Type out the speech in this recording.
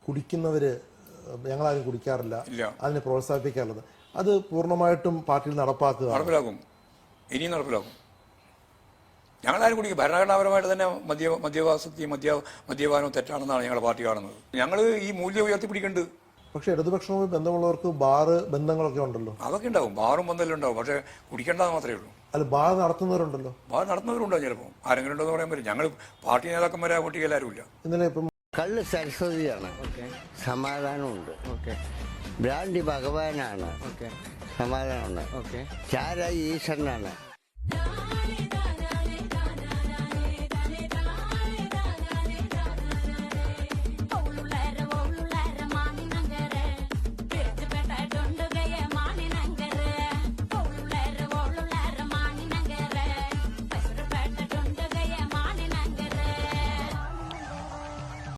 കുടിക്കുന്നവര് ഞങ്ങളാരും കുടിക്കാറില്ല, അതിനെ പ്രോത്സാഹിപ്പിക്കാറുള്ളത്, അത് പൂർണ്ണമായിട്ടും പാർട്ടിയിൽ നടപ്പിലാക്കും, ഇനിയും നടപ്പിലാക്കും. ഞങ്ങളാരും കുടിക്കും. ഭരണഘടനാപരമായിട്ട് തന്നെ മദ്യപാനവും തെറ്റാണെന്നാണ് ഞങ്ങളുടെ പാർട്ടി കാണുന്നത്. ഞങ്ങൾ ഈ മൂല്യം ഉയർത്തിപ്പിടിക്കുന്നുണ്ട്. പക്ഷെ ഇടതുപക്ഷവുമായി ബന്ധമുള്ളവർക്ക് ബാറ് ബന്ധങ്ങളൊക്കെ ഉണ്ടല്ലോ. അതൊക്കെ ഉണ്ടാവും, ബാറും ബന്ധമെല്ലാം ഉണ്ടാവും. പക്ഷെ കുടിക്കേണ്ടത് മാത്രമേ ഉള്ളൂ. അത് ബാർ നടത്തുന്നവരുണ്ടല്ലോ. ബാർ നടത്തുന്നവരുണ്ടോ? ചിലപ്പോൾ ആരെങ്കിലും ഉണ്ടോ എന്ന് പറയാൻ പറ്റും. ഞങ്ങൾ പാർട്ടി നേതാക്കന്മാരെ കൂട്ടി എല്ലാവരും ഇല്ല. ഇന്നലെ ഇപ്പം കള്ള് സരസ്വതിയാണ്, സമാധാനമുണ്ട്. ബ്രാൻഡി ഭഗവാനാണ്, സമാധാനമുണ്ട്. ചാര ഈശ്വരനാണ്.